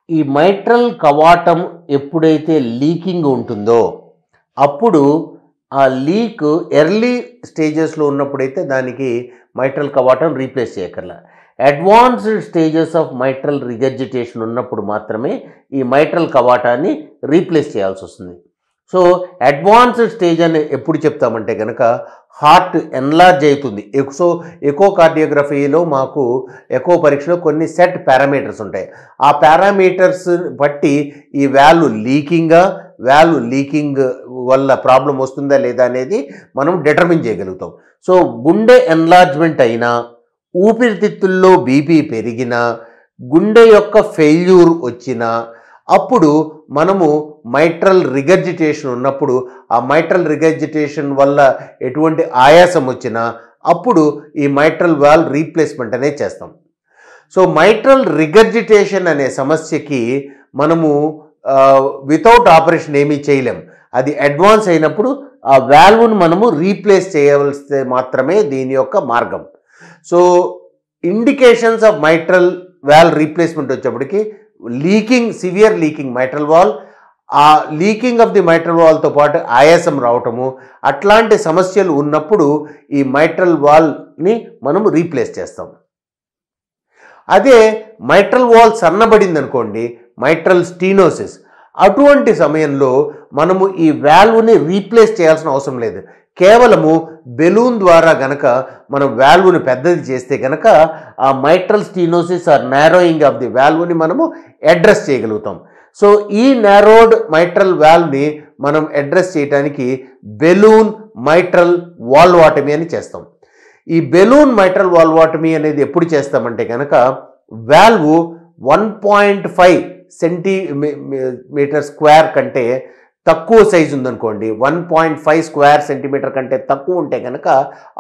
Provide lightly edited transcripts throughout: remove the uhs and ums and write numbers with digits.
ఈ మైట్రల్ కవాటం ఎప్పుడైతే లీకింగ్ ఉంటుందో అప్పుడు ఆ లీక్ ఎర్లీ స్టేజెస్లో ఉన్నప్పుడైతే దానికి మైట్రల్ కవాటం రీప్లేస్ చేయక్కర్లా. Advanced stages of mitral regurgitation ఉన్నప్పుడు మాత్రమే ఈ మైట్రల్ కవాటాన్ని రీప్లేస్ చేయాల్సి వస్తుంది. సో అడ్వాన్స్డ్ స్టేజ్ అని ఎప్పుడు చెప్తామంటే కనుక హార్ట్ ఎన్లార్జ్ అవుతుంది. సో ఎకో కార్డియోగ్రఫీలో మాకు ఎకో పరీక్షలో కొన్ని సెట్ పారామీటర్స్ ఉంటాయి. ఆ పారామీటర్స్ బట్టి ఈ వాల్వ్ లీకింగ్ వల్ల ప్రాబ్లం వస్తుందా లేదా అనేది మనం డిటర్మిన్ చేయగలుగుతాం. సో గుండె ఎన్లార్జ్మెంట్ అయినా, ఊపిరితిత్తుల్లో బీపీ పెరిగినా, గుండె యొక్క ఫెయిల్యూర్ వచ్చినా అప్పుడు మనము మైట్రల్ రిగర్జిటేషన్ ఉన్నప్పుడు ఆ మైట్రల్ రిగర్జిటేషన్ వల్ల ఎటువంటి ఆయాసం వచ్చినా అప్పుడు ఈ మైట్రల్ వాల్వ్ రీప్లేస్మెంట్ అనేది చేస్తాం. సో మైట్రల్ రిగర్జిటేషన్ అనే సమస్యకి మనము వితౌట్ ఆపరేషన్ ఏమీ చేయలేం. అది అడ్వాన్స్ అయినప్పుడు ఆ వాల్వ్ను మనము రీప్లేస్ చేయవలసి మాత్రమే దీని యొక్క మార్గం. So indications of mitral valve replacement వచ్చేప్పటికి సివియర్ లీకింగ్ మైట్రల్ వాల్, ఆ లీకింగ్ ఆఫ్ ది మైట్రల్ వాల్తో పాటు ఆయాసం రావటము, అట్లాంటి సమస్యలు ఉన్నప్పుడు ఈ మైట్రల్ వాల్ని మనము రీప్లేస్ చేస్తాం. అదే మైట్రల్ వాల్ సన్నబడింది అనుకోండి, మైట్రల్ స్టీనోసిస్, అటువంటి సమయంలో మనము ఈ వాల్వ్ని రీప్లేస్ చేయాల్సిన అవసరం లేదు. కేవలము బెలూన్ ద్వారా గనక మనం వాల్వ్ని పెద్దది చేస్తే కనుక ఆ mitral stenosis or narrowing of the వాల్వ్ని మనము అడ్రస్ చేయగలుగుతాం. సో ఈ నారోడ్ మైట్రల్ వాల్వ్ని మనం అడ్రస్ చేయడానికి బెలూన్ మైట్రల్ వాల్వాటమీ అని చేస్తాం. ఈ బెలూన్ మైట్రల్ వాల్వాటమీ అనేది ఎప్పుడు చేస్తామంటే కనుక వాల్వ్ 1.5 సెంటీమీటర్ స్క్వేర్ కంటే తక్కువ సైజు ఉందనుకోండి, 1.5 స్క్వేర్ సెంటీమీటర్ కంటే తక్కువ ఉంటే కనుక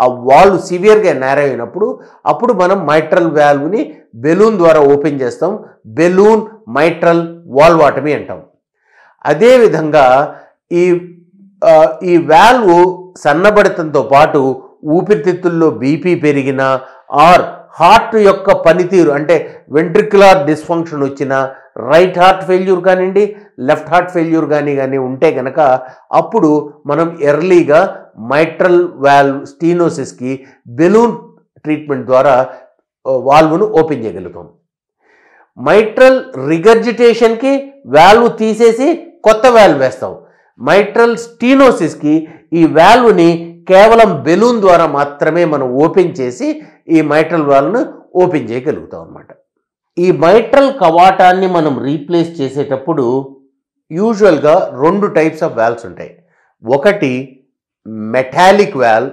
ఆ వాల్వ్ సివియర్గా నేరో అయినప్పుడు అప్పుడు మనం మైట్రల్ వాల్వ్ని బెలూన్ ద్వారా ఓపెన్ చేస్తాం. బెలూన్ మైట్రల్ వాల్వాటమీ అంటాం. అదేవిధంగా ఈ వాల్వ్ సన్నబడతంతో పాటు ఊపిరితిత్తుల్లో బీపీ పెరిగినా ఆర్ హార్ట్ యొక్క పనితీరు అంటే వెంట్రిక్యులర్ డిస్ఫంక్షన్ వచ్చినా, రైట్ హార్ట్ ఫెయిల్యూర్ కానివ్వండి, లెఫ్ట్ హార్ట్ ఫెయిల్యూర్ కానీ ఉంటే కనుక అప్పుడు మనం ఎర్లీగా మైట్రల్ వాల్వ్ స్టీనోసిస్కి బెలూన్ ట్రీట్మెంట్ ద్వారా వాల్వ్ను ఓపెన్ చేయగలుగుతాం. మైట్రల్ రిగర్జిటేషన్కి వాల్వ్ తీసేసి కొత్త వాల్వ్ వేస్తాం. మైట్రల్ స్టీనోసిస్కి ఈ వాల్వ్ని కేవలం బెలూన్ ద్వారా మాత్రమే మనం ఓపెన్ చేసి ఈ మైట్రల్ వాల్వ్ను ఓపెన్ చేయగలుగుతాం అన్నమాట. ఈ మైట్రల్ కవాటాన్ని మనం రీప్లేస్ చేసేటప్పుడు యూజువల్గా 2 టైప్స్ ఆఫ్ వాల్వ్స్ ఉంటాయి. ఒకటి metallic valve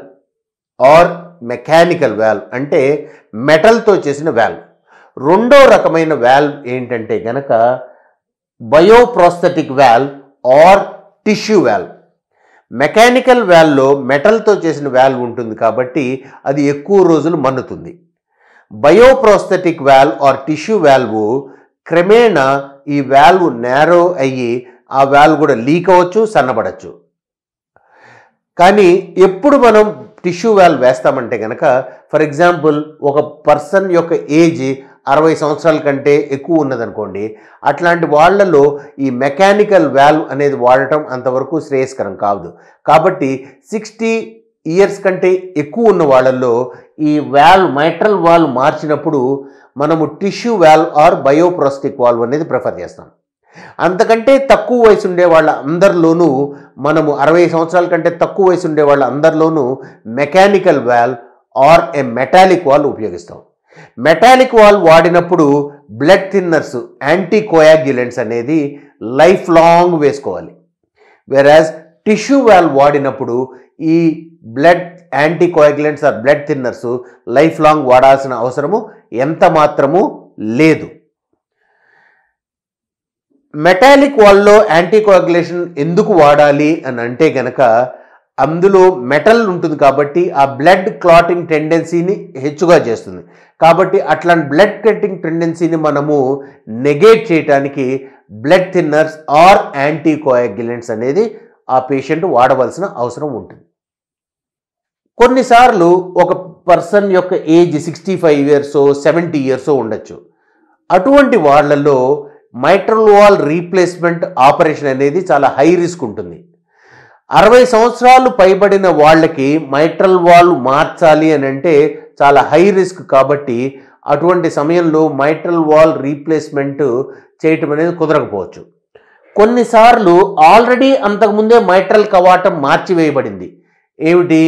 or mechanical valve, అంటే మెటల్తో చేసిన వాల్వ్. రెండో రకమైన వాల్వ్ ఏంటంటే కనుక bioprosthetic valve or tissue valve. Mechanical వాల్వ్లో మెటల్తో చేసిన వాల్వ్ ఉంటుంది కాబట్టి అది ఎక్కువ రోజులు మన్నుతుంది. Bioprosthetic valve or tissue valve క్రమేణా ఈ వాల్వ్ నేరో అయ్యి ఆ వాల్వ్ కూడా లీక్ అవ్వచ్చు, సన్నబడచ్చు. కానీ ఎప్పుడు మనం టిష్యూ వాల్వ్ వేస్తామంటే కనుక ఫర్ ఎగ్జాంపుల్ ఒక పర్సన్ యొక్క ఏజ్ 60 సంవత్సరాల కంటే ఎక్కువ ఉన్నదనుకోండి, అట్లాంటి వాళ్ళలో ఈ మెకానికల్ వాల్వ్ అనేది వాడటం అంతవరకు శ్రేయస్కరం కాదు. కాబట్టి 60 ఇయర్స్ కంటే ఎక్కువ ఉన్న వాళ్ళల్లో ఈ మైట్రల్ వాల్వ్ మార్చినప్పుడు మనము టిష్యూ వాల్వ్ ఆర్ బయోప్రోస్థెటిక్ వాల్వ్ అనేది ప్రిఫర్ చేస్తాం. అంతకంటే తక్కువ వయసు ఉండే వాళ్ళ అందరిలోనూ మనము 60 సంవత్సరాల కంటే తక్కువ వయసు ఉండే వాళ్ళ అందరిలోనూ mechanical valve or a metallic valve ఉపయోగిస్తాం. మెటాలిక్ వాల్వ్ వాడినప్పుడు బ్లడ్ థిన్నర్స్, యాంటీకోయాగ్యులెంట్స్ అనేది లైఫ్ లాంగ్ వేసుకోవాలి. వెరాజ్ టిష్యూ వాల్వ్ వాడినప్పుడు ఈ blood anticoagulants or blood thinners life long వాడాల్సిన అవసరము ఎంత మాత్రము లేదు. మెటాలిక్ వాల్వ్లో యాంటీకోయాగ్యులేషన్ ఎందుకు వాడాలి అని అంటే కనుక అందులో మెటల్ ఉంటుంది కాబట్టి ఆ బ్లడ్ క్లాటింగ్ టెండెన్సీని హెచ్చుగా చేస్తుంది. కాబట్టి అట్లాంటి బ్లడ్ క్లాటింగ్ టెండెన్సీని మనము నెగేట్ చేయడానికి బ్లడ్ థిన్నర్స్ ఆర్ యాంటీకోయాగ్యులెంట్స్ అనేది ఆ పేషెంట్ వాడవలసిన అవసరం ఉంటుంది. కొన్నిసార్లు ఒక పర్సన్ యొక్క ఏజ్ 65 ఇయర్స్ 70 ఇయర్స్ ఉండొచ్చు. అటువంటి వాళ్ళలో మైట్రల్ వాల్ రీప్లేస్మెంట్ ఆపరేషన్ అనేది చాలా హై రిస్క్ ఉంటుంది. 60 సంవత్సరాలు పైబడిన వాళ్ళకి మైట్రల్ వాల్ మార్చాలి అని అంటే చాలా హై రిస్క్ కాబట్టి అటువంటి సమయంలో మైట్రల్ వాల్ రీప్లేస్మెంట్ చేయటం అనేది కుదరకపోవచ్చు. కొన్నిసార్లు ఆల్రెడీ అంతకుముందే మైట్రల్ కవాటం మార్చివేయబడింది. ఏమిటి?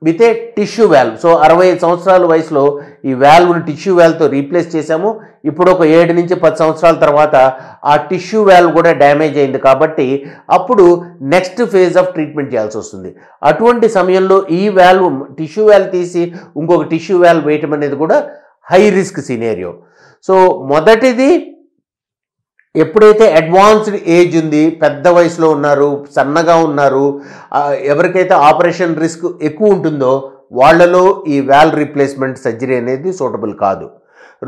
With a tissue valve. So 65 సంవత్సరాల వయసులో ఈ వాల్వ్ని టిష్యూ వాల్వ్తో రీప్లేస్ చేశాము. ఇప్పుడు ఒక 7 నుంచి 10 సంవత్సరాల తర్వాత ఆ టిష్యూ వాల్వ్ కూడా డ్యామేజ్ అయింది కాబట్టి అప్పుడు నెక్స్ట్ ఫేజ్ ఆఫ్ ట్రీట్మెంట్ చేయాల్సి వస్తుంది. అటువంటి సమయంలో ఈ వాల్వ్ టిష్యూ వాల్వ్ తీసి ఇంకొక టిష్యూ వాల్వ్ వేయటం అనేది కూడా హై రిస్క్ సినేరియో. సో మొదటిది, ఎప్పుడైతే అడ్వాన్స్డ్ ఏజ్ ఉంది, పెద్ద వయసులో ఉన్నారు, సన్నగా ఉన్నారు, ఎవరికైతే ఆపరేషన్ రిస్క్ ఎక్కువ ఉంటుందో వాళ్ళలో ఈ వాల్వ్ రీప్లేస్మెంట్ సర్జరీ అనేది సూటబుల్ కాదు.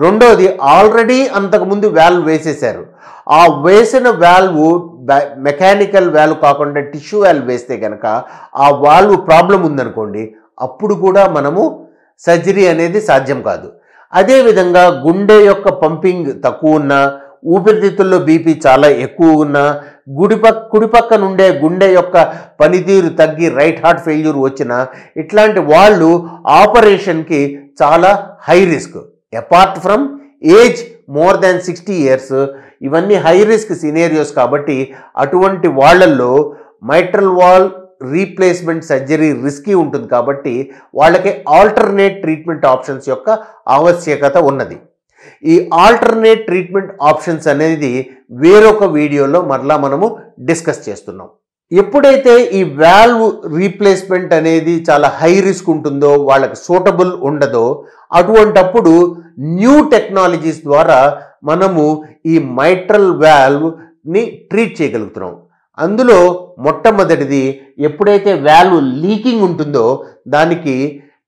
రెండోది, ఆల్రెడీ అంతకుముందు వాల్వ్ వేసేశారు, ఆ వేసిన వాల్వ్ మెకానికల్ వాల్వ్ కాకుండా టిష్యూ వాల్వ్ వేస్తే కనుక ఆ వాల్వ్ ప్రాబ్లం ఉందనుకోండి, అప్పుడు కూడా మనము సర్జరీ అనేది సాధ్యం కాదు. అదేవిధంగా గుండె యొక్క పంపింగ్ తక్కువ ఉన్నా, ఊపిరితిత్తుల్లో బీపీ చాలా ఎక్కువ ఉన్నా, కుడిపక్క నుండే గుండె యొక్క పనితీరు తగ్గి రైట్ హార్ట్ ఫెయిల్యూర్ వచ్చినా ఇట్లాంటి వాళ్ళు ఆపరేషన్కి చాలా high risk. Apart from age more than 60 years, ఇవన్నీ హై రిస్క్ సినేరియోస్ కాబట్టి అటువంటి వాళ్ళల్లో mitral wall replacement surgery risky ఉంటుంది కాబట్టి వాళ్ళకి ఆల్టర్నేట్ ట్రీట్మెంట్ ఆప్షన్స్ యొక్క ఆవశ్యకత ఉన్నది. ఈ ఆల్టర్నేట్ ట్రీట్మెంట్ ఆప్షన్స్ అనేది వేరొక వీడియోలో మరలా మనము డిస్కస్ చేస్తున్నాం. ఎప్పుడైతే ఈ వాల్వ్ రీప్లేస్మెంట్ అనేది చాలా హై రిస్క్ ఉంటుందో, వాళ్ళకి సూటబుల్ ఉండదో, అటువంటప్పుడు న్యూ టెక్నాలజీస్ ద్వారా మనము ఈ మైట్రల్ వాల్వ్ని ట్రీట్ చేయగలుగుతున్నాం. అందులో మొట్టమొదటిది, ఎప్పుడైతే వాల్వ్ లీకింగ్ ఉంటుందో దానికి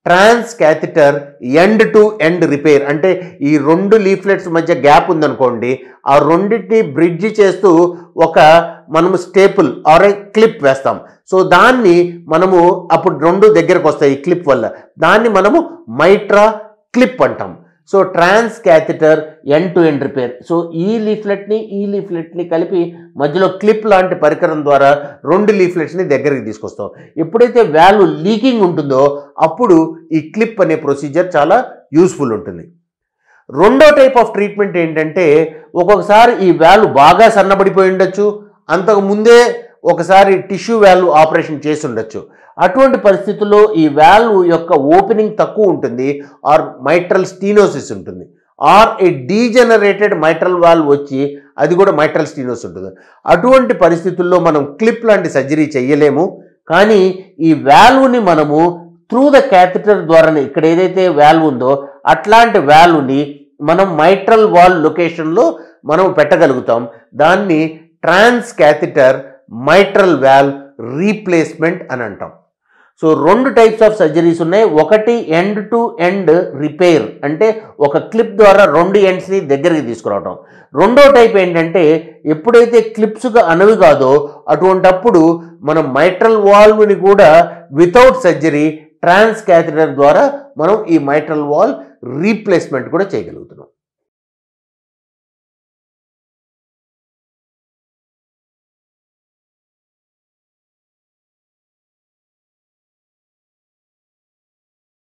transcatheter end to end repair, అంటే ఈ 2 లీఫ్లెట్స్ మధ్య గ్యాప్ ఉందనుకోండి, ఆ రెండింటిని బ్రిడ్జ్ చేస్తూ మనము స్టేపుల్ ఆర్ క్లిప్ వేస్తాం. సో దాన్ని మనము అప్పుడు 2 దగ్గరకు వస్తాయి ఈ క్లిప్ వల్ల, దాన్ని మనము మైట్రా క్లిప్ అంటాం. So transcatheter end to end repair. So ఈ లీఫ్లెట్ని కలిపి మధ్యలో క్లిప్ లాంటి పరికరం ద్వారా 2 లీఫ్లెట్స్ని దగ్గరికి తీసుకొస్తాం. ఎప్పుడైతే వాల్వ్ లీకింగ్ ఉంటుందో అప్పుడు ఈ క్లిప్ అనే ప్రొసీజర్ చాలా యూస్ఫుల్ ఉంటుంది. రెండో టైప్ ఆఫ్ ట్రీట్మెంట్ ఏంటంటే, ఒక్కొక్కసారి ఈ వాల్వ్ బాగా సన్నబడిపోయి ఉండొచ్చు, అంతకుముందే ఒకసారి టిష్యూ వాల్వ్ ఆపరేషన్ చేసి ఉండొచ్చు. అటువంటి పరిస్థితుల్లో ఈ వాల్వ్ యొక్క ఓపెనింగ్ తక్కువ ఉంటుంది, ఆర్ మైట్రల్ స్టీనోసిస్ ఉంటుంది, or a degenerated mitral valve వచ్చి అది కూడా మైట్రల్ స్టీనోసిస్ ఉంటుంది. అటువంటి పరిస్థితుల్లో మనం క్లిప్ లాంటి సర్జరీ చేయలేము. కానీ ఈ వాల్వ్ని మనము త్రూ ద క్యాథెటర్ ద్వారానే, ఇక్కడ ఏదైతే వాల్వ్ ఉందో అట్లాంటి వాల్వ్ని మనం మైట్రల్ వాల్ లొకేషన్లో మనం పెట్టగలుగుతాం. దాన్ని ట్రాన్స్ క్యాథెటర్ మైట్రల్ వాల్వ్ రీప్లేస్మెంట్ అని అంటాం. సో 2 టైప్స్ ఆఫ్ సర్జరీస్ ఉన్నాయి. ఒకటి ఎండ్ టు ఎండ్ రిపేర్, అంటే ఒక క్లిప్ ద్వారా 2 ఎండ్స్ని దగ్గరికి తీసుకురావటం. రెండో టైప్ ఏంటంటే, ఎప్పుడైతే క్లిప్స్గా అనవి కాదో అటువంటప్పుడు మనం మైట్రల్ వాల్వ్ని కూడా వితౌట్ సర్జరీ ట్రాన్స్ క్యాథెటర్ ద్వారా మనం ఈ మైట్రల్ వాల్ రీప్లేస్మెంట్ కూడా చేయగలుగుతాం.